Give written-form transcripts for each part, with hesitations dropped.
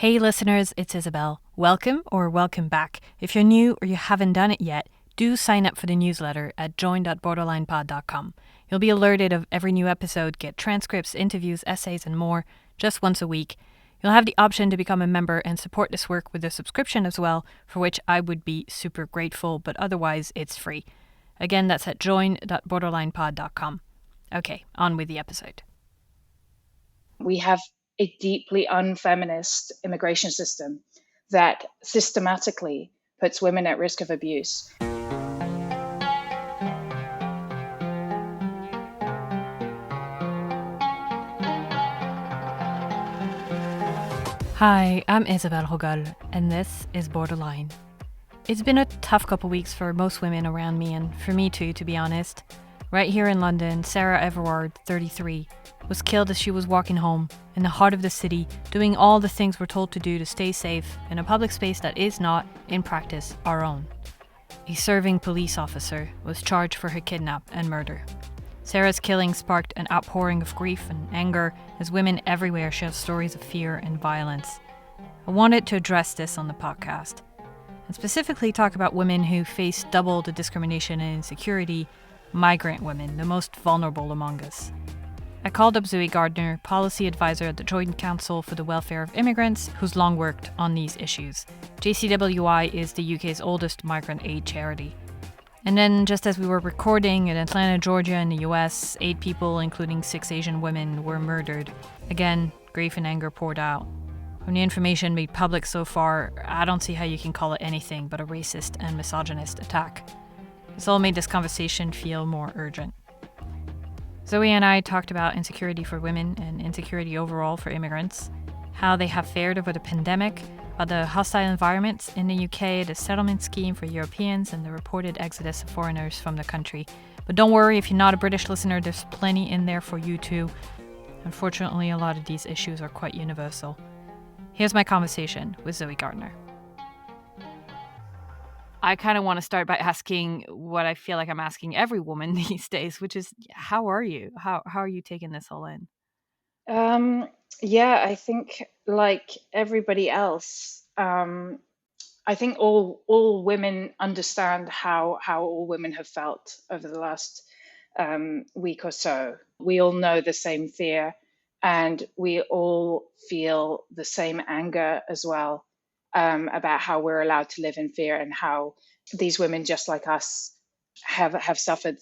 Hey listeners, it's Isabel. Welcome or welcome back. If you're new or you haven't done it yet, do sign up for the newsletter at join.borderlinepod.com. You'll be alerted of every new episode, get transcripts, interviews, essays, and more just once a week. You'll have the option to become a member and support this work with a subscription as well, for which I would be super grateful, but otherwise it's free. Again, that's at join.borderlinepod.com. Okay, on with the episode. We have a deeply unfeminist immigration system that systematically puts women at risk of abuse. Hi, I'm Isabel Hogal, and this is Borderline. It's been a tough couple weeks for most women around me, and for me too, to be honest. Right here in London, Sarah Everard, 33, was killed as she was walking home in the heart of the city, doing all the things we're told to do to stay safe in a public space that is not, in practice, our own. A serving police officer was charged for her kidnap and murder. Sarah's killing sparked an outpouring of grief and anger as women everywhere share stories of fear and violence. I wanted to address this on the podcast, and specifically talk about women who face double the discrimination and insecurity, migrant women, the most vulnerable among us. I called up Zoe Gardner, policy advisor at the Joint Council for the Welfare of Immigrants, who's long worked on these issues. JCWI is the UK's oldest migrant aid charity. And then, just as we were recording, in Atlanta, Georgia, in the US, 8 people, including 6 Asian women, were murdered. Again, grief and anger poured out. From the information made public so far, I don't see how you can call it anything but a racist and misogynist attack. This all made this conversation feel more urgent. Zoe and I talked about insecurity for women and insecurity overall for immigrants, how they have fared over the pandemic, about the hostile environments in the UK, the settlement scheme for Europeans, and the reported exodus of foreigners from the country. But don't worry, if you're not a British listener, there's plenty in there for you too. Unfortunately, a lot of these issues are quite universal. Here's my conversation with Zoe Gardner. I kind of want to start by asking what I feel like I'm asking every woman these days, which is, how are you? How are you taking this all in? Yeah, I think like everybody else, I think all women understand how all women have felt over the last week or so. We all know the same fear, and we all feel the same anger as well, about how we're allowed to live in fear and how these women, just like us, have suffered,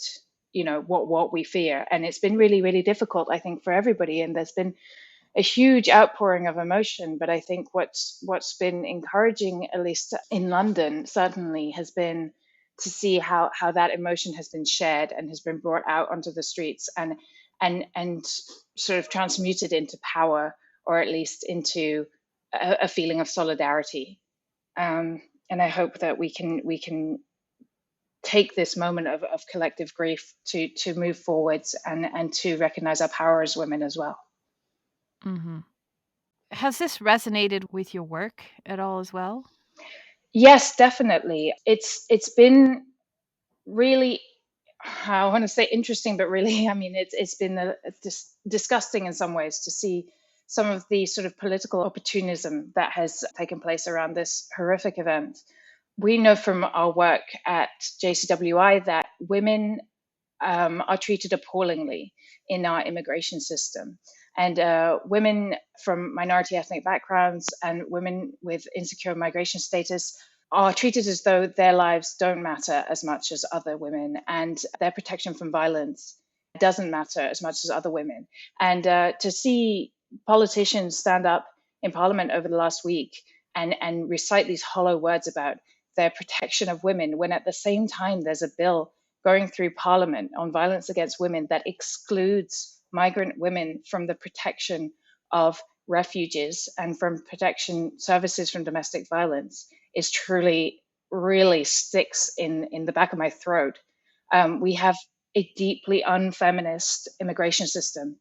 what we fear. And it's been really, really difficult, I think, for everybody. And there's been a huge outpouring of emotion. But I think what's been encouraging, at least in London, certainly, has been to see how that emotion has been shared and has been brought out onto the streets and sort of transmuted into power, or at least into a feeling of solidarity. And I hope that we can take this moment of collective grief to move forwards and to recognize our power as women as well. Mm-hmm. Has this resonated with your work at all as well? Yes, definitely. It's been really, I want to say interesting, but really, I mean, it's been disgusting in some ways to see some of the sort of political opportunism that has taken place around this horrific event. We know from our work at JCWI that women are treated appallingly in our immigration system. And women from minority ethnic backgrounds and women with insecure migration status are treated as though their lives don't matter as much as other women, and their protection from violence doesn't matter as much as other women. And to see politicians stand up in Parliament over the last week and recite these hollow words about their protection of women, when at the same time there's a bill going through Parliament on violence against women that excludes migrant women from the protection of refugees and from protection services from domestic violence, is truly, really sticks in the back of my throat. We have a deeply unfeminist immigration system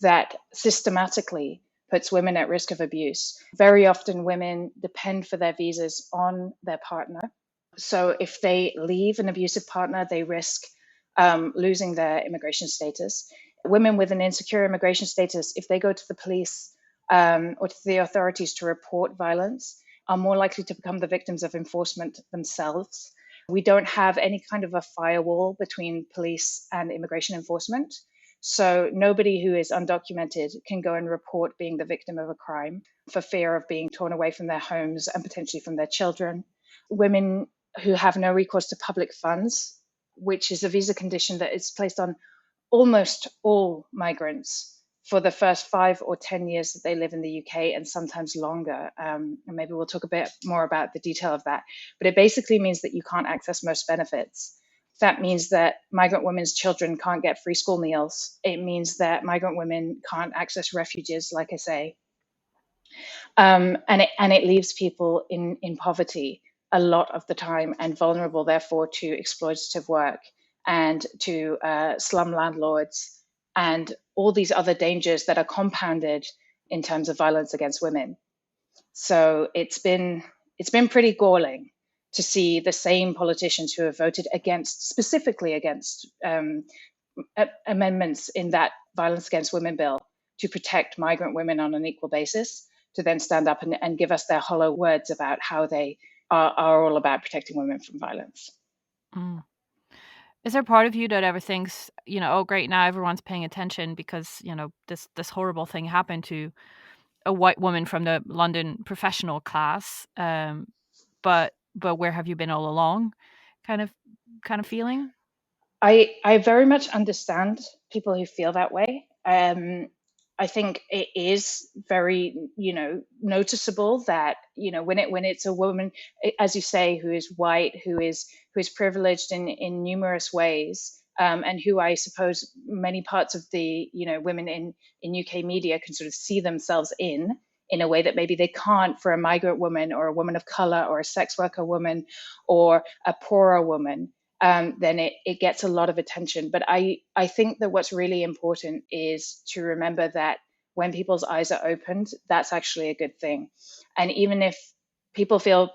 that systematically puts women at risk of abuse. Very often women depend for their visas on their partner. So if they leave an abusive partner, they risk losing their immigration status. Women with an insecure immigration status, if they go to the police or to the authorities to report violence are more likely to become the victims of enforcement themselves. We don't have any kind of a firewall between police and immigration enforcement. So nobody who is undocumented can go and report being the victim of a crime for fear of being torn away from their homes and potentially from their children. Women who have no recourse to public funds, which is a visa condition that is placed on almost all migrants for the first 5 or 10 years that they live in the UK, and sometimes longer. And maybe we'll talk a bit more about the detail of that. But it basically means that you can't access most benefits. That means that migrant women's children can't get free school meals. It means that migrant women can't access refuges, like I say. And it leaves people in poverty a lot of the time, and vulnerable, therefore, to exploitative work and to slum landlords and all these other dangers that are compounded in terms of violence against women. So it's been pretty galling to see the same politicians who have voted against, specifically against amendments in that violence against women bill to protect migrant women on an equal basis, to then stand up and give us their hollow words about how they are all about protecting women from violence. Mm. Is there part of you that ever thinks, oh, great, now everyone's paying attention because, this horrible thing happened to a white woman from the London professional class, but where have you been all along? Kind of feeling. I very much understand people who feel that way. I think it is very, noticeable that, when it's a woman, as you say, who is white, who is privileged in numerous ways, and who I suppose many parts of the, women in UK media can sort of see themselves in a way that maybe they can't for a migrant woman or a woman of color or a sex worker woman or a poorer woman. Then it gets a lot of attention. But I think that what's really important is to remember that when people's eyes are opened, that's actually a good thing. And even if people feel,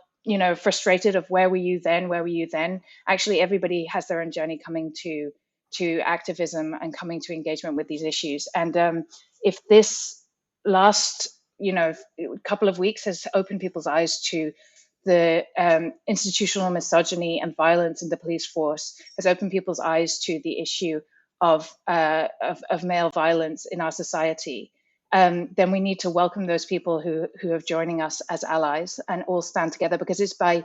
frustrated of where were you then, actually everybody has their own journey coming to activism and coming to engagement with these issues. And if this last, couple of weeks has opened people's eyes to the institutional misogyny and violence in the police force, has opened people's eyes to the issue of male violence in our society, then we need to welcome those people who are joining us as allies and all stand together, because it's by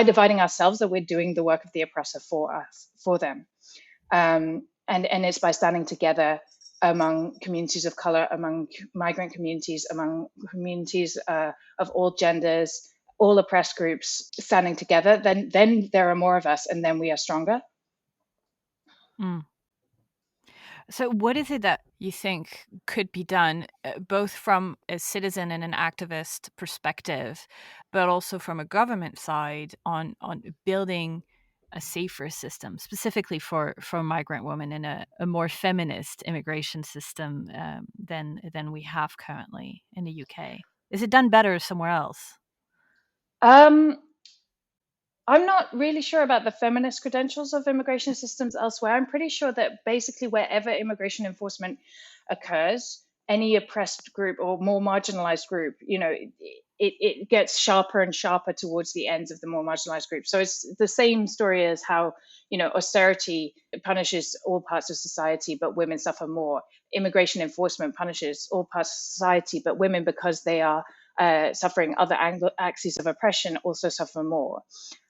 dividing ourselves that we're doing the work of the oppressor for them. And it's by standing together among communities of color, among migrant communities, among communities of all genders, all oppressed groups standing together, then there are more of us, and then we are stronger. Mm. So what is it that you think could be done, both from a citizen and an activist perspective, but also from a government side on building a safer system, specifically for migrant women, in a more feminist immigration system than we have currently in the UK? Is it done better somewhere else? Um, I'm not really sure about the feminist credentials of immigration systems elsewhere. I'm pretty sure that basically wherever immigration enforcement occurs, any oppressed group or more marginalized group, it gets sharper and sharper towards the ends of the more marginalized group. So it's the same story as how, austerity punishes all parts of society, but women suffer more. Immigration enforcement punishes all parts of society, but women, because they are suffering other axes of oppression, also suffer more.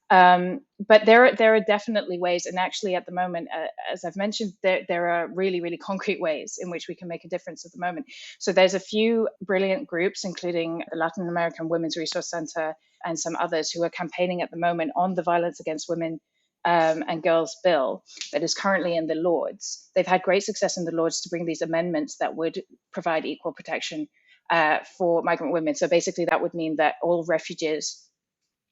But there are definitely ways, and actually at the moment, as I've mentioned, there are really, really concrete ways in which we can make a difference at the moment. So there's a few brilliant groups, including the Latin American Women's Resource Center and some others, who are campaigning at the moment on the Violence Against Women and Girls bill that is currently in the Lords. They've had great success in the Lords to bring these amendments that would provide equal protection for migrant women. So basically that would mean that all refugees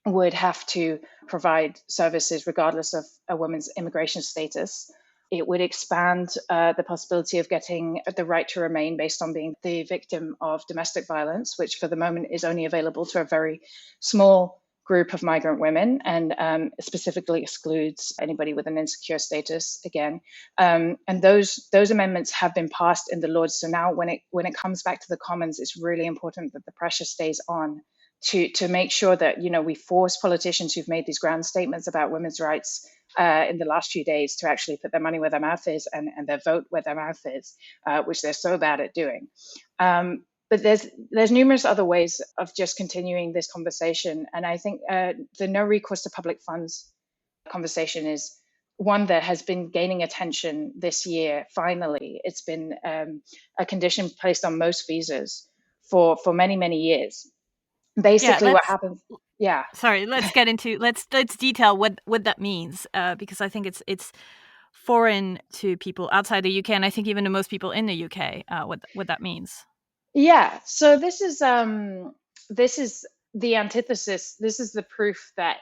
would have to provide services regardless of a woman's immigration status. It would expand the possibility of getting the right to remain based on being the victim of domestic violence, which for the moment is only available to a very small group of migrant women, and specifically excludes anybody with an insecure status again. And those amendments have been passed in the Lords. So now when it comes back to the Commons, it's really important that the pressure stays on to make sure that, you know, we force politicians who've made these grand statements about women's rights in the last few days to actually put their money where their mouth is, and their vote where their mouth is, which they're so bad at doing. But there's numerous other ways of just continuing this conversation, and I think the no recourse to public funds conversation is one that has been gaining attention this year. Finally, it's been a condition placed on most visas for many years. Yeah, Basically, what happens? Yeah. let's get into let's detail what that means, because I think it's foreign to people outside the UK, and I think even to most people in the UK, what that means. Yeah, so this is the antithesis. This is the proof that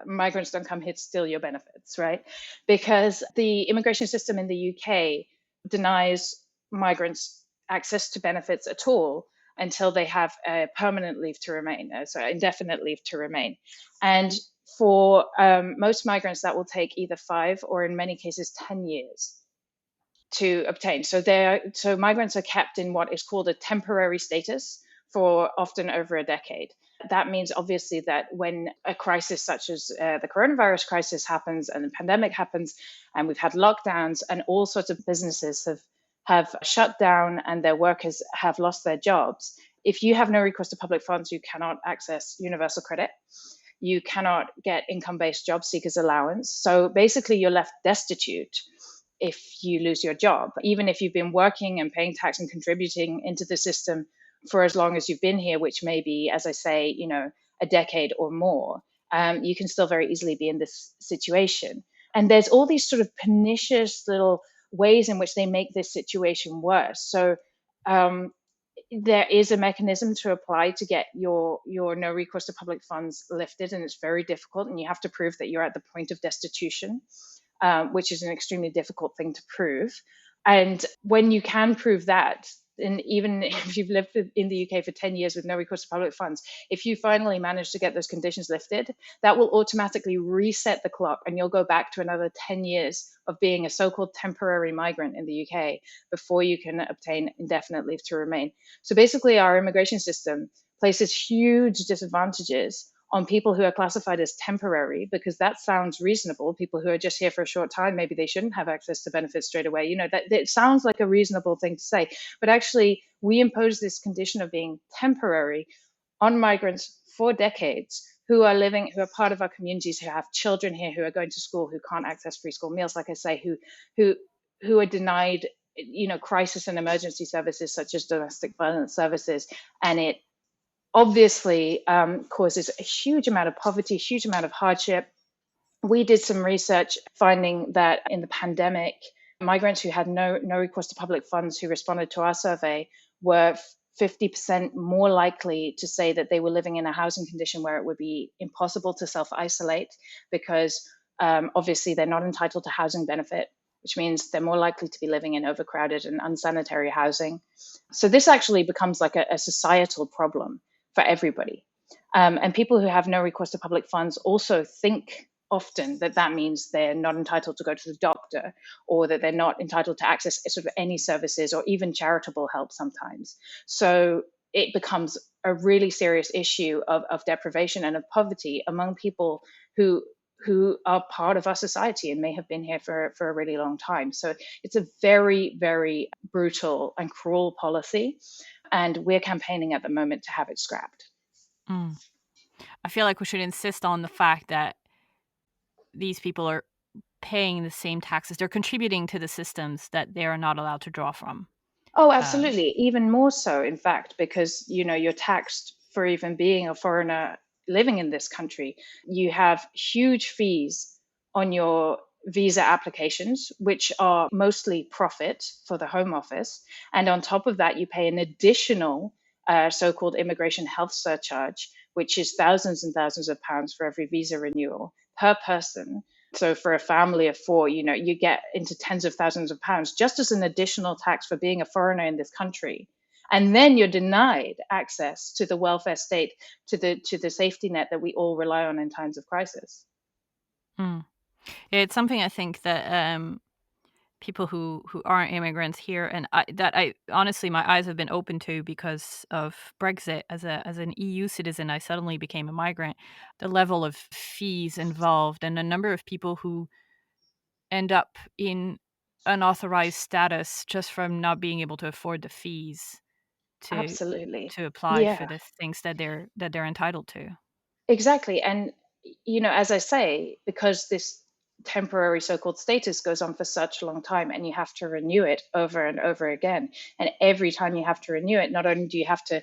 migrants don't come here to steal your benefits, right? Because the immigration system in the UK denies migrants access to benefits at all until they have a permanent leave to remain, so indefinite leave to remain. And for most migrants, that will take either 5 or in many cases 10 years to obtain. So migrants are kept in what is called a temporary status for often over a decade. That means obviously that when a crisis such as the coronavirus crisis happens and the pandemic happens, and we've had lockdowns and all sorts of businesses have shut down and their workers have lost their jobs, if you have no recourse to public funds, you cannot access universal credit. You cannot get income-based job seekers allowance. So basically, you're left destitute if you lose your job, even if you've been working and paying tax and contributing into the system for as long as you've been here, which may be, as I say, you know, a decade or more. You can still very easily be in this situation. And there's all these sort of pernicious little ways in which they make this situation worse. So there is a mechanism to apply to get your no recourse to public funds lifted, and it's very difficult, and you have to prove that you're at the point of destitution, which is an extremely difficult thing to prove. And when you can prove that, and even if you've lived in the UK for 10 years with no recourse to public funds, if you finally manage to get those conditions lifted, that will automatically reset the clock, and you'll go back to another 10 years of being a so-called temporary migrant in the UK before you can obtain indefinite leave to remain. So basically, our immigration system places huge disadvantages on people who are classified as temporary, because that sounds reasonable. People who are just here for a short time, maybe they shouldn't have access to benefits straight away. You know, that it sounds like a reasonable thing to say, but actually we impose this condition of being temporary on migrants for decades who are part of our communities, who have children here, who are going to school, who can't access free school meals, like I say, who are denied, you know, crisis and emergency services such as domestic violence services. And it obviously causes a huge amount of poverty, huge amount of hardship. We did some research finding that in the pandemic, migrants who had no recourse to public funds who responded to our survey were 50% more likely to say that they were living in a housing condition where it would be impossible to self-isolate, because obviously they're not entitled to housing benefit, which means they're more likely to be living in overcrowded and unsanitary housing. So this actually becomes like a societal problem for everybody. And people who have no recourse to public funds also think often that that means they're not entitled to go to the doctor, or that they're not entitled to access sort of any services or even charitable help sometimes. So it becomes a really serious issue of deprivation and of poverty among people who are part of our society and may have been here for a really long time. So it's a very, very brutal and cruel policy, and we're campaigning at the moment to have it scrapped. Mm. I feel like we should insist on the fact that these people are paying the same taxes. They're contributing to the systems that they are not allowed to draw from. Oh, absolutely. Even more so, in fact, because, you know, you're taxed for even being a foreigner living in this country. You have huge fees on your visa applications, which are mostly profit for the Home Office. And on top of that, you pay an additional so-called immigration health surcharge, which is thousands and thousands of pounds for every visa renewal per person. So for a family of 4, you know, you get into tens of thousands of pounds just as an additional tax for being a foreigner in this country. And then you're denied access to the welfare state, to the safety net that we all rely on in times of crisis. Mm. Yeah, it's something I think that people who aren't immigrants here, and I honestly, my eyes have been open to because of Brexit. As an EU citizen, I suddenly became a migrant. The level of fees involved and the number of people who end up in unauthorized status just from not being able to afford the fees to Absolutely. apply for Yeah. the things that they're entitled to. Exactly. And, as I say, because this temporary so called status goes on for such a long time and you have to renew it over and over again. And every time you have to renew it, not only do you have to,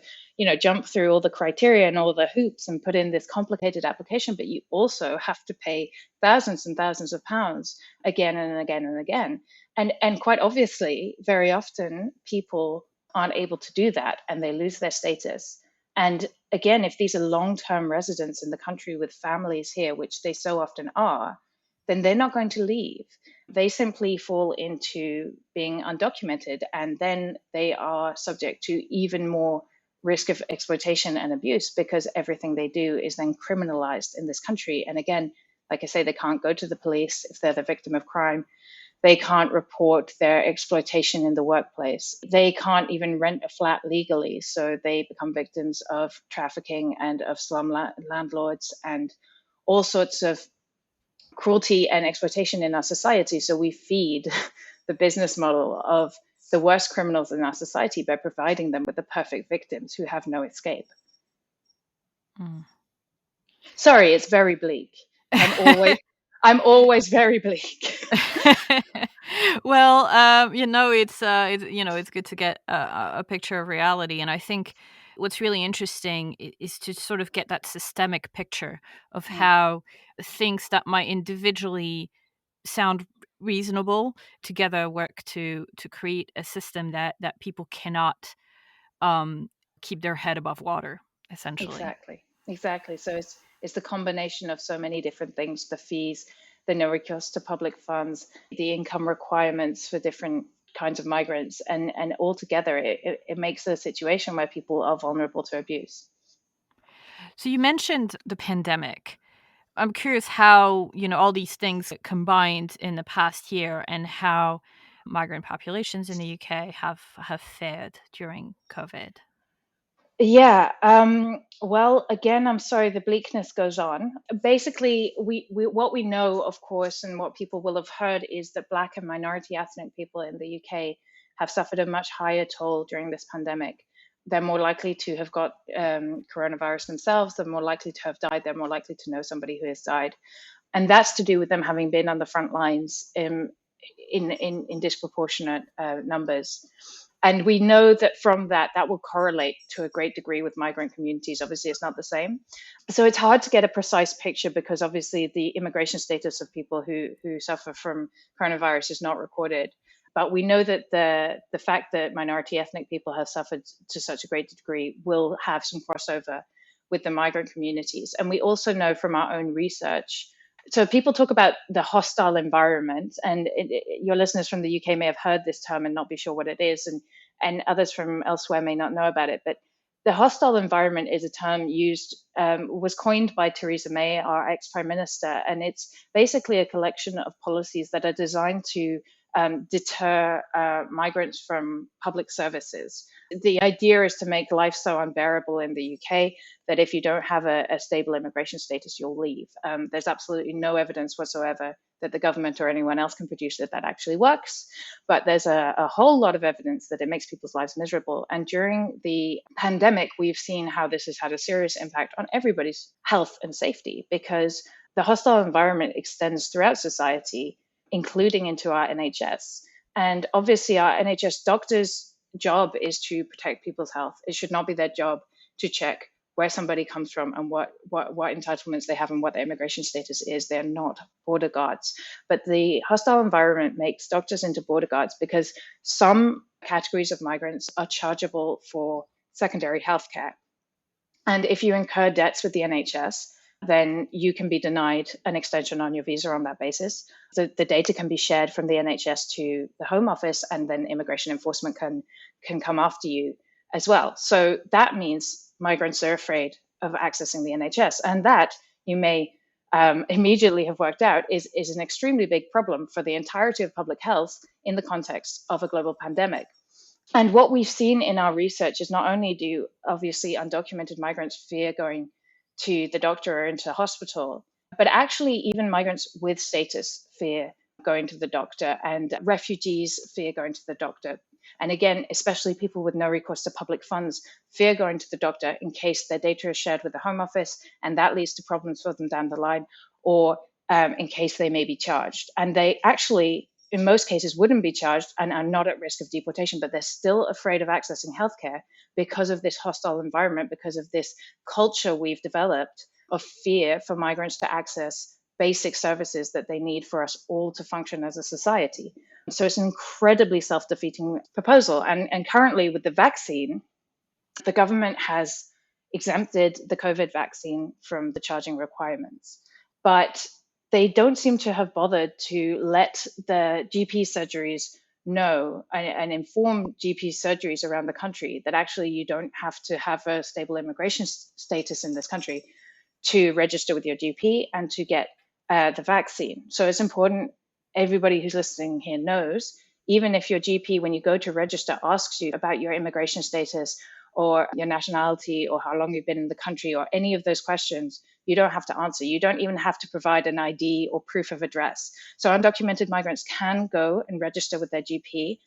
jump through all the criteria and all the hoops and put in this complicated application, but you also have to pay thousands and thousands of pounds again and again and again. And quite obviously, very often people aren't able to do that and they lose their status. And again, if these are long term residents in the country with families here, which they so often are, then they're not going to leave. They simply fall into being undocumented, and then they are subject to even more risk of exploitation and abuse because everything they do is then criminalized in this country. And again, like I say, they can't go to the police if they're the victim of crime. They can't report their exploitation in the workplace. They can't even rent a flat legally. So they become victims of trafficking and of slum landlords and all sorts of cruelty and exploitation in our society. So we feed the business model of the worst criminals in our society by providing them with the perfect victims who have no escape. Mm. Sorry, it's very bleak. I'm always I'm always very bleak. Well, it's good to get a picture of reality, and I think what's really interesting is to sort of get that systemic picture of how things that might individually sound reasonable together work to create a system that people cannot um, keep their head above water, essentially. Exactly, exactly. So it's the combination of so many different things: the fees, the no recourse to public funds, the income requirements for different kinds of migrants, and altogether it makes a situation where people are vulnerable to abuse. So you mentioned the pandemic. I'm curious how, all these things combined in the past year and how migrant populations in the UK have fared during COVID. Yeah. Well, again, I'm sorry, the bleakness goes on. Basically, we what we know, of course, and what people will have heard is that Black and minority ethnic people in the UK have suffered a much higher toll during this pandemic. They're more likely to have got coronavirus themselves. They're more likely to have died. They're more likely to know somebody who has died, and that's to do with them having been on the front lines in disproportionate numbers. And we know that from that will correlate to a great degree with migrant communities. Obviously, it's not the same. So it's hard to get a precise picture because obviously the immigration status of people who suffer from coronavirus is not recorded. But we know that the fact that minority ethnic people have suffered to such a great degree will have some crossover with the migrant communities. And we also know from our own research, so people talk about the hostile environment, and your listeners from the UK may have heard this term and not be sure what it is, and others from elsewhere may not know about it. But the hostile environment is a term was coined by Theresa May, our ex-prime minister, and it's basically a collection of policies that are designed to deter migrants from public services. The idea is to make life so unbearable in the UK that if you don't have a stable immigration status, you'll leave. There's absolutely no evidence whatsoever that the government or anyone else can produce that actually works. But there's a whole lot of evidence that it makes people's lives miserable. And during the pandemic, we've seen how this has had a serious impact on everybody's health and safety because the hostile environment extends throughout society, including into our NHS. And obviously, our NHS doctors' job is to protect people's health. It should not be their job to check where somebody comes from and what entitlements they have and what their immigration status is. They're not border guards. But the hostile environment makes doctors into border guards because some categories of migrants are chargeable for secondary healthcare. And if you incur debts with the NHS, then you can be denied an extension on your visa on that basis. So the data can be shared from the NHS to the Home Office, and then immigration enforcement can come after you. as well. So that means migrants are afraid of accessing the NHS. And that, you may immediately have worked out, is an extremely big problem for the entirety of public health in the context of a global pandemic. And what we've seen in our research is not only do obviously undocumented migrants fear going to the doctor or into hospital, but actually even migrants with status fear going to the doctor, and refugees fear going to the doctor. And again, especially people with no recourse to public funds fear going to the doctor in case their data is shared with the Home Office and that leads to problems for them down the line, or in case they may be charged. And they actually, in most cases, wouldn't be charged and are not at risk of deportation, but they're still afraid of accessing healthcare because of this hostile environment, because of this culture we've developed of fear for migrants to access basic services that they need for us all to function as a society. So it's an incredibly self-defeating proposal. And currently with the vaccine, the government has exempted the COVID vaccine from the charging requirements. But they don't seem to have bothered to let the GP surgeries know and inform GP surgeries around the country that actually you don't have to have a stable immigration status in this country to register with your GP and to get the vaccine. So it's important everybody who's listening here knows, even if your GP, when you go to register, asks you about your immigration status or your nationality or how long you've been in the country or any of those questions, you don't have to answer. You don't even have to provide an ID or proof of address. So undocumented migrants can go and register with their GP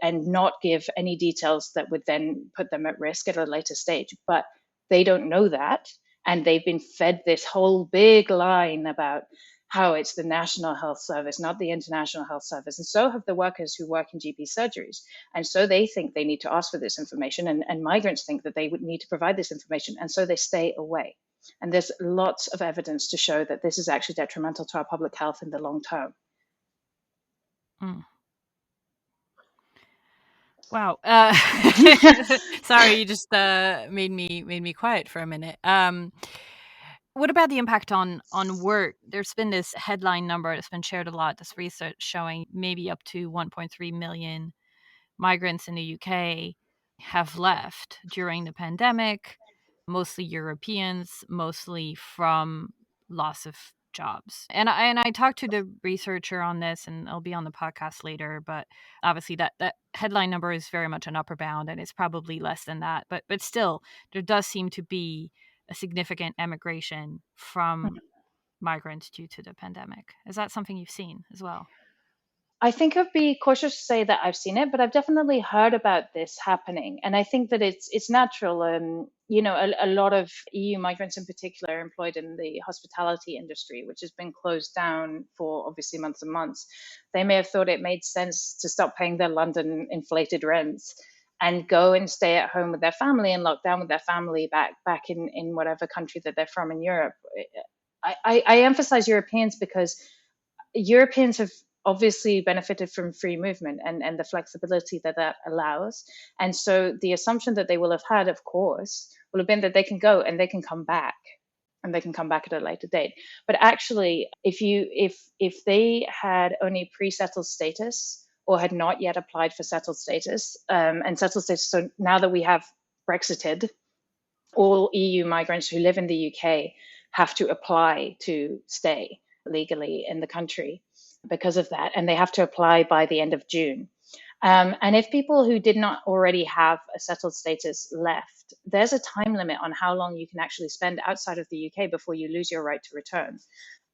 and not give any details that would then put them at risk at a later stage. But they don't know that. And they've been fed this whole big line about how it's the National Health Service, not the International Health Service. And so have the workers who work in GP surgeries. And so they think they need to ask for this information, and migrants think that they would need to provide this information. And so they stay away. And there's lots of evidence to show that this is actually detrimental to our public health in the long term. Mm. Wow. Sorry, you just made me quiet for a minute. What about the impact on work? There's been this headline number that's been shared a lot, this research showing maybe up to 1.3 million migrants in the UK have left during the pandemic, mostly Europeans, mostly from loss of jobs. And I talked to the researcher on this, and I'll be on the podcast later, but obviously that headline number is very much an upper bound, and it's probably less than that. But still, there does seem to be a significant emigration from migrants due to the pandemic. Is that something you've seen as well? I think I'd be cautious to say that I've seen it, but I've definitely heard about this happening, and I think that it's natural. A lot of EU migrants, in particular, are employed in the hospitality industry, which has been closed down for obviously months and months. They may have thought it made sense to stop paying their London inflated rents and go and stay at home with their family and lock down with their family back in whatever country that they're from in Europe. I emphasize Europeans because Europeans have obviously benefited from free movement and the flexibility that that allows. And so the assumption that they will have had, of course, will have been that they can go and they can come back, and they can come back at a later date. But actually, if they had only pre-settled status or had not yet applied for settled status, and settled status, so now that we have Brexited, all EU migrants who live in the UK have to apply to stay legally in the country because of that, and they have to apply by the end of June. And if people who did not already have a settled status left, there's a time limit on how long you can actually spend outside of the UK before you lose your right to return.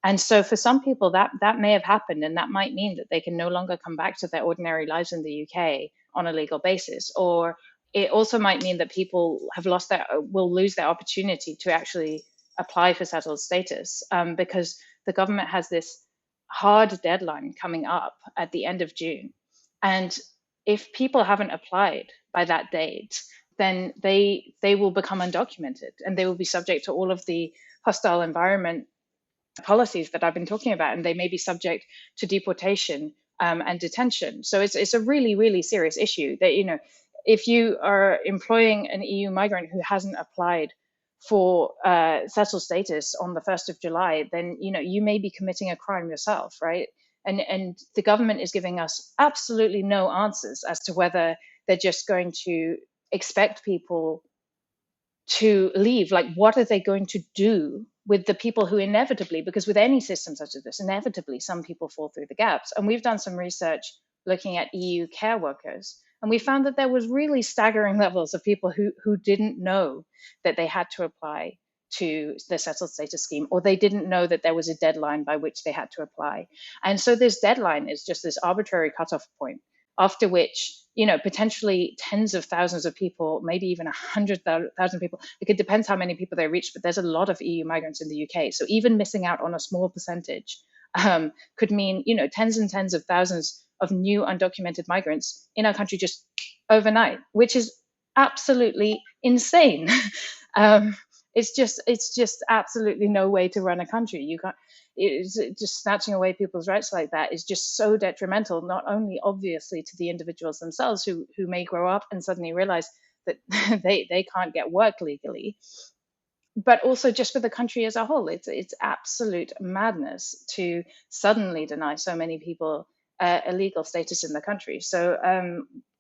And so for some people that may have happened, and that might mean that they can no longer come back to their ordinary lives in the UK on a legal basis. Or it also might mean that people will lose their opportunity to actually apply for settled status, because the government has this hard deadline coming up at the end of June. And if people haven't applied by that date, then they will become undocumented, and they will be subject to all of the hostile environment policies that I've been talking about, and they may be subject to deportation and detention. So it's a really, really serious issue that, if you are employing an EU migrant who hasn't applied for settled status on the 1st of July, then, you may be committing a crime yourself, right? And the government is giving us absolutely no answers as to whether they're just going to expect people to leave. Like, what are they going to do with the people who inevitably, because with any system such as this, inevitably some people fall through the gaps. And we've done some research looking at EU care workers, and we found that there was really staggering levels of people who didn't know that they had to apply to the settled status scheme, or they didn't know that there was a deadline by which they had to apply. And so this deadline is just this arbitrary cutoff point, after which, potentially tens of thousands of people, maybe even 100,000 people, it depends how many people they reach, but there's a lot of EU migrants in the UK. So even missing out on a small percentage could mean, tens and tens of thousands of new undocumented migrants in our country just overnight, which is absolutely insane. um, it's just absolutely no way to run a country. You can't. It's just snatching away people's rights like that is just so detrimental, not only obviously to the individuals themselves who may grow up and suddenly realize that they can't get work legally, but also just for the country as a whole. It's absolute madness to suddenly deny so many people a legal status in the country. So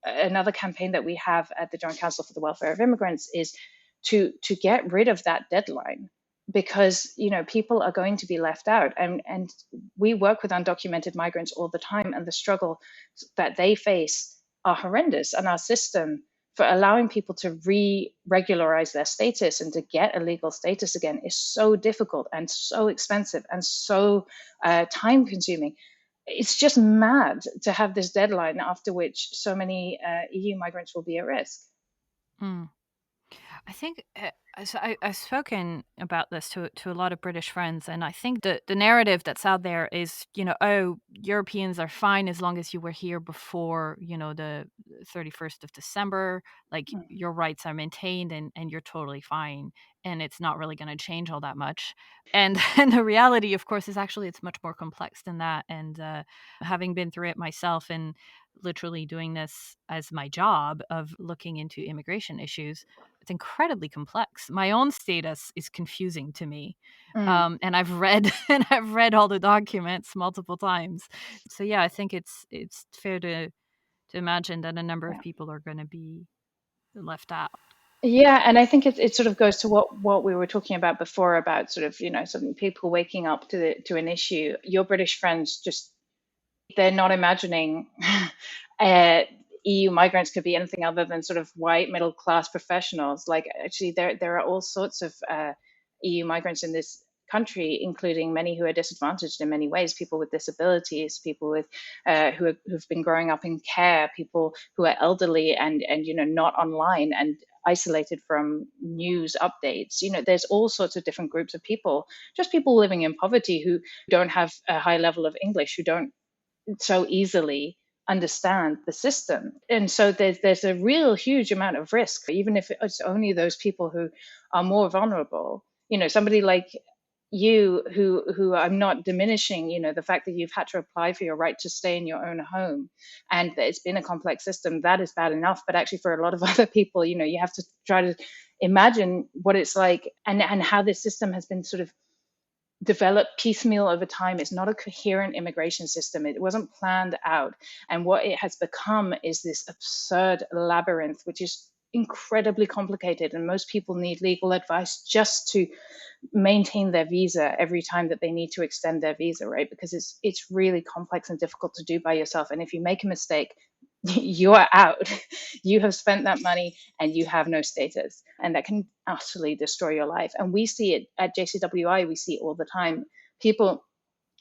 another campaign that we have at the Joint Council for the Welfare of Immigrants is to get rid of that deadline, because people are going to be left out, and we work with undocumented migrants all the time, and the struggle that they face are horrendous, and our system for allowing people to re-regularize their status and to get a legal status again is so difficult and so expensive and so time consuming. It's just mad to have this deadline after which so many EU migrants will be at risk. Hmm. I think so I've spoken about this to a lot of British friends, and I think the narrative that's out there is, oh, Europeans are fine as long as you were here before, the 31st of December. Like, your rights are maintained, and you're totally fine, and it's not really going to change all that much. And, and the reality, of course, is actually it's much more complex than that. And having been through it myself and literally doing this as my job of looking into immigration issues, it's incredibly complex. My own status is confusing to me. And I've read and I've read all the documents multiple times. So yeah, I think it's fair to imagine that a number of people are going to be left out. Yeah, and I think it sort of goes to what we were talking about before, about sort of, some people waking up to an issue. Your British friends, just they're not imagining uh, EU migrants could be anything other than sort of white middle class professionals. Like, actually, there are all sorts of EU migrants in this country, including many who are disadvantaged in many ways, people with disabilities, people with who've been growing up in care, people who are elderly and not online and isolated from news updates. There's all sorts of different groups of people, just people living in poverty who don't have a high level of English, who don't so easily understand the system. And so there's a real huge amount of risk, even if it's only those people who are more vulnerable. Somebody like you, who I'm not diminishing, the fact that you've had to apply for your right to stay in your own home, and that it's been a complex system, that is bad enough. But actually, for a lot of other people, you have to try to imagine what it's like, and how this system has been sort of developed piecemeal over time. It's not a coherent immigration system. It wasn't planned out. And what it has become is this absurd labyrinth, which is incredibly complicated. And most people need legal advice just to maintain their visa every time that they need to extend their visa, right? Because it's really complex and difficult to do by yourself. And if you make a mistake, you are out. You have spent that money and you have no status. And that can utterly destroy your life. And we see it at JCWI, we see it all the time. People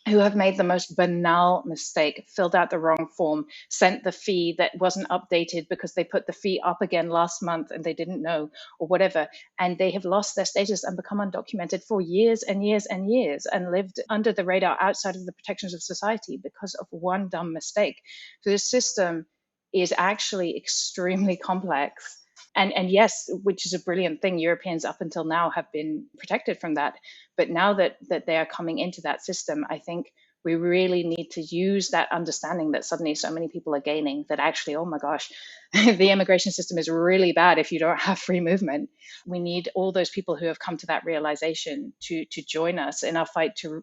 who have made the most banal mistake, filled out the wrong form, sent the fee that wasn't updated because they put the fee up again last month and they didn't know, or whatever. And they have lost their status and become undocumented for years and years and years, and lived under the radar outside of the protections of society because of one dumb mistake. So this system is actually extremely complex. And yes, which is a brilliant thing. Europeans up until now have been protected from that. But now that they are coming into that system, I think we really need to use that understanding that suddenly so many people are gaining, that actually, oh my gosh, the immigration system is really bad if you don't have free movement. We need all those people who have come to that realization to join us in our fight to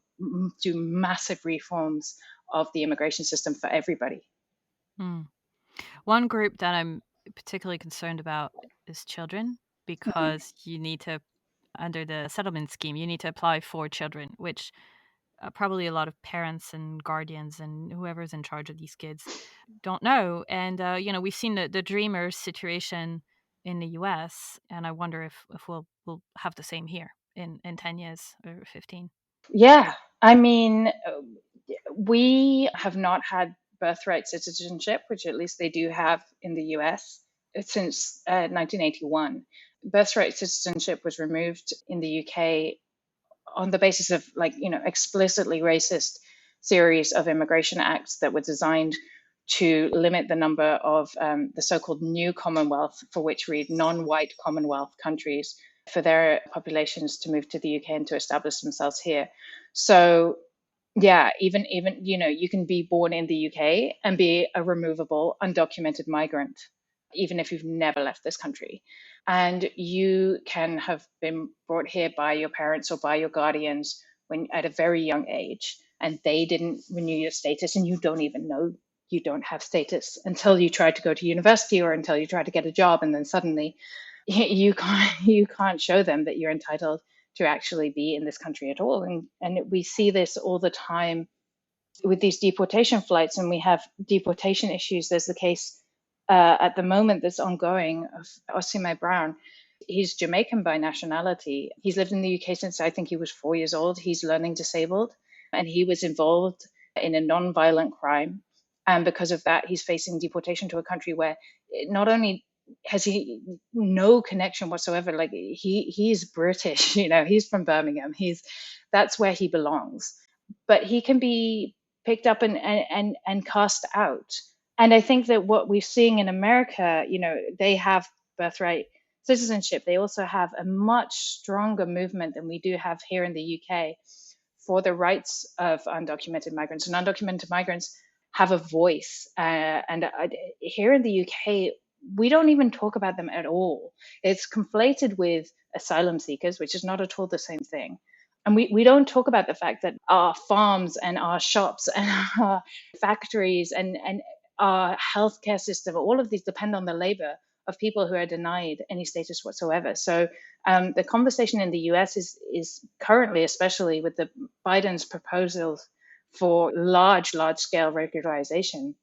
do massive reforms of the immigration system for everybody. One group that I'm particularly concerned about is children, Mm. because you need to, under the settlement scheme, you need to apply for children, which probably a lot of parents and guardians and whoever's in charge of these kids don't know. And we've seen the dreamers situation in the US, and I wonder if we'll have the same here in 10 years or 15. Yeah, I mean, we have not had birthright citizenship, which at least they do have in the US, since 1981. Birthright citizenship was removed in the UK on the basis of, like, explicitly racist series of immigration acts that were designed to limit the number of the so-called new Commonwealth, for which read non-white Commonwealth countries, for their populations to move to the UK and to establish themselves here. So yeah, even you can be born in the UK and be a removable undocumented migrant, even if you've never left this country. And you can have been brought here by your parents or by your guardians when at a very young age, and they didn't renew your status, and you don't even know you don't have status until you try to go to university or until you try to get a job, and then suddenly you can't show them that you're entitled to actually be in this country at all. And we see this all the time with these deportation flights, and we have deportation issues. There's the case at the moment that's ongoing of Osime Brown. He's Jamaican by nationality. He's lived in the UK since I think he was 4 years old. He's learning disabled, and he was involved in a non-violent crime. And because of that, he's facing deportation to a country where not only has he no connection whatsoever, like he's British, he's from Birmingham. That's where he belongs. But he can be picked up and cast out. And I think that what we're seeing in America, they have birthright citizenship. They also have a much stronger movement than we do have here in the UK for the rights of undocumented migrants. And undocumented migrants have a voice. And here in the UK, we don't even talk about them at all. It's conflated with asylum seekers, which is not at all the same thing. And we don't talk about the fact that our farms and our shops and our factories and our healthcare system, all of these depend on the labor of people who are denied any status whatsoever. So the conversation in the US is currently, especially with the Biden's proposals for large scale regularization,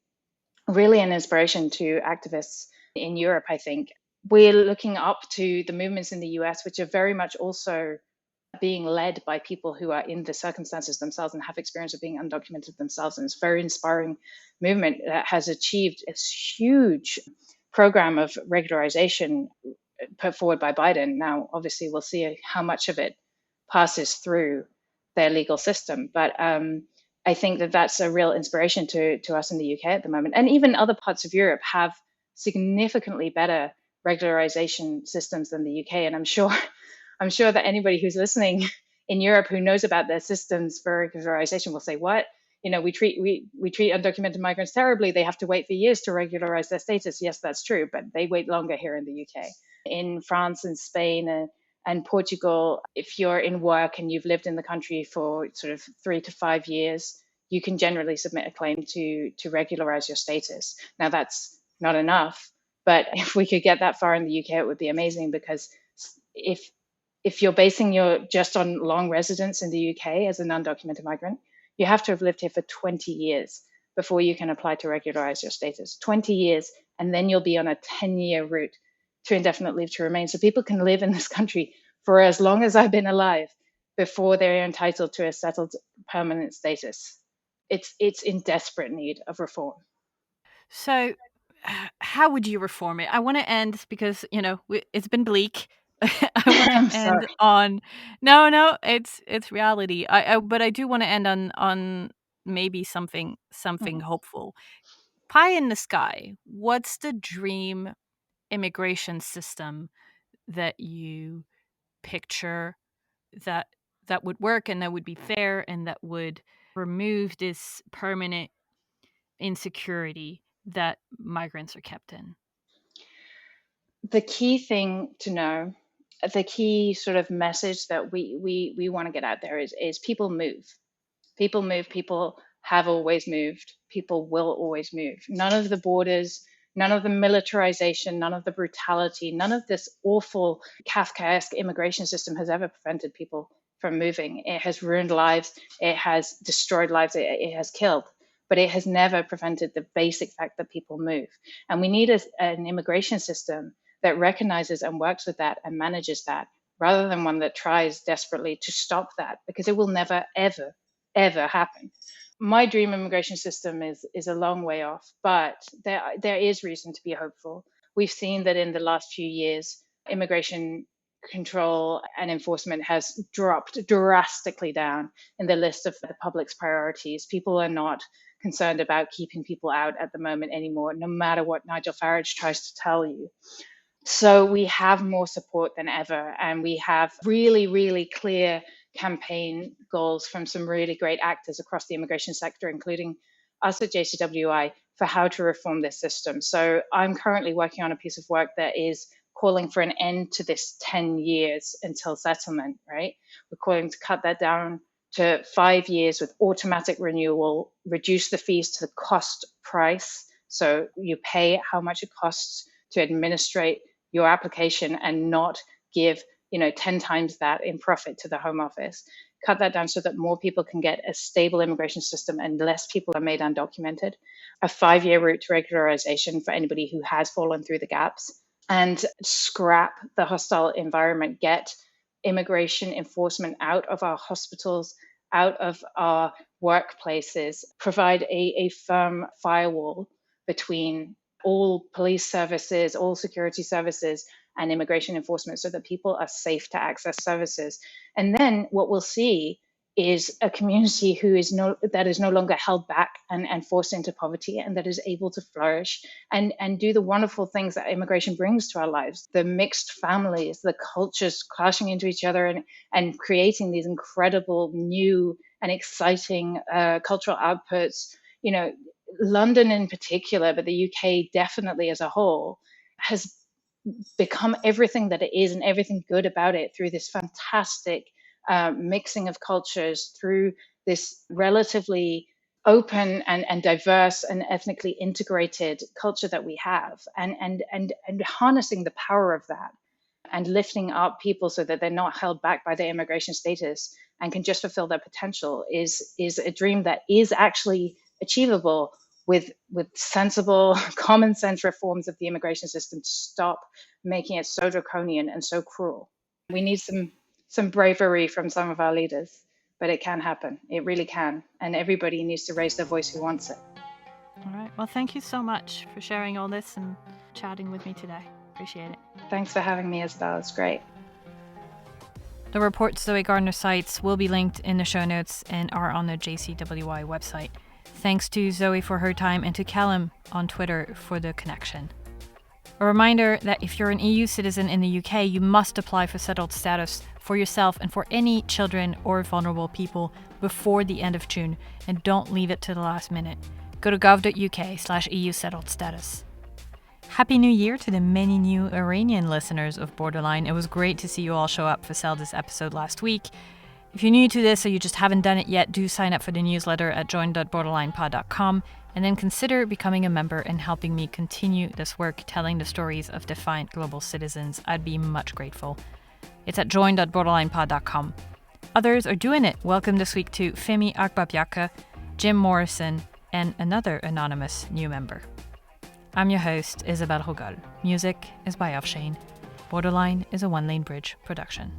really an inspiration to activists in Europe, I think. We're looking up to the movements in the US, which are very much also being led by people who are in the circumstances themselves and have experience of being undocumented themselves. And it's a very inspiring movement that has achieved a huge program of regularization put forward by Biden. Now, obviously, we'll see how much of it passes through their legal system. But I think that that's a real inspiration to us in the UK at the moment. And even other parts of Europe have significantly better regularization systems than the UK. And I'm sure that anybody who's listening in Europe who knows about their systems for regularization will say, "What? We treat undocumented migrants terribly. They have to wait for years to regularize their status." Yes, that's true, but they wait longer here in the UK. In France and Spain and Portugal, if you're in work and you've lived in the country for sort of 3 to 5 years, you can generally submit a claim to regularize your status. Now, that's not enough, but if we could get that far in the UK, it would be amazing, because if you're basing your just on long residence in the UK as an undocumented migrant, you have to have lived here for 20 years before you can apply to regularize your status. 20 years, and then you'll be on a 10-year route to indefinite leave to remain. So people can live in this country for as long as I've been alive before they're entitled to a settled permanent status. It's in desperate need of reform. So, how would you reform it? I want to end, because it's been bleak. I want to I'm end sorry. on no, it's reality. But I do want to end on maybe something Mm. hopeful. Pie in the sky. What's the dream immigration system that you picture, that would work and that would be fair and that would remove this permanent insecurity that migrants are kept in? The key thing to know, the key sort of message that we want to get out there is people move. People move. People have always moved. People will always move. None of the borders None of the militarization, none of the brutality, none of this awful Kafkaesque immigration system has ever prevented people from moving. It has ruined lives, it has destroyed lives, it has killed, but it has never prevented the basic fact that people move. And we need an immigration system that recognizes and works with that and manages that, rather than one that tries desperately to stop that, because it will never, ever, ever happen. My dream immigration system is a long way off, but there is reason to be hopeful. We've seen that in the last few years, immigration control and enforcement has dropped drastically down in the list of the public's priorities. People are not concerned about keeping people out at the moment anymore, no matter what Nigel Farage tries to tell you. So we have more support than ever, and we have really, really clear campaign goals from some really great actors across the immigration sector, including us at JCWI, for how to reform this system. So I'm currently working on a piece of work that is calling for an end to this 10 years until settlement, right? We're calling to cut that down to 5 years with automatic renewal, reduce the fees to the cost price. So you pay how much it costs to administrate your application and not give 10 times that in profit to the Home Office. Cut that down so that more people can get a stable immigration system and less people are made undocumented. A 5-year route to regularization for anybody who has fallen through the gaps, and scrap the hostile environment. Get immigration enforcement out of our hospitals, out of our workplaces. Provide a firm firewall between all police services, all security services, and immigration enforcement, so that people are safe to access services. And then what we'll see is a community that is no longer held back and forced into poverty, and that is able to flourish and do the wonderful things that immigration brings to our lives. The mixed families, the cultures clashing into each other and creating these incredible new and exciting cultural outputs. London in particular, but the UK definitely as a whole, has become everything that it is and everything good about it through this fantastic mixing of cultures, through this relatively open and diverse and ethnically integrated culture that we have, and harnessing the power of that and lifting up people so that they're not held back by their immigration status and can just fulfill their potential is a dream that is actually achievable with sensible, common sense reforms of the immigration system to stop making it so draconian and so cruel. We need some bravery from some of our leaders, but it can happen. It really can. And everybody needs to raise their voice who wants it. All right. Well, thank you so much for sharing all this and chatting with me today. Appreciate it. Thanks for having me, Isabel. It's great. The reports Zoe Gardner cites will be linked in the show notes and are on the JCWI website. Thanks to Zoe for her time and to Callum on Twitter for the connection. A reminder that if you're an EU citizen in the UK, you must apply for settled status for yourself and for any children or vulnerable people before the end of June, and don't leave it to the last minute. Go to gov.uk/EU settled status. Happy New Year to the many new Iranian listeners of Borderline. It was great to see you all show up for Selda's episode last week. If you're new to this or you just haven't done it yet, do sign up for the newsletter at join.borderlinepod.com and then consider becoming a member and helping me continue this work telling the stories of defiant global citizens. I'd be much grateful. It's at join.borderlinepod.com. Others are doing it. Welcome this week to Femi Akbabyaka, Jim Morrison, and another anonymous new member. I'm your host, Isabelle Rogal. Music is by Offshane. Borderline is a One Lane Bridge production.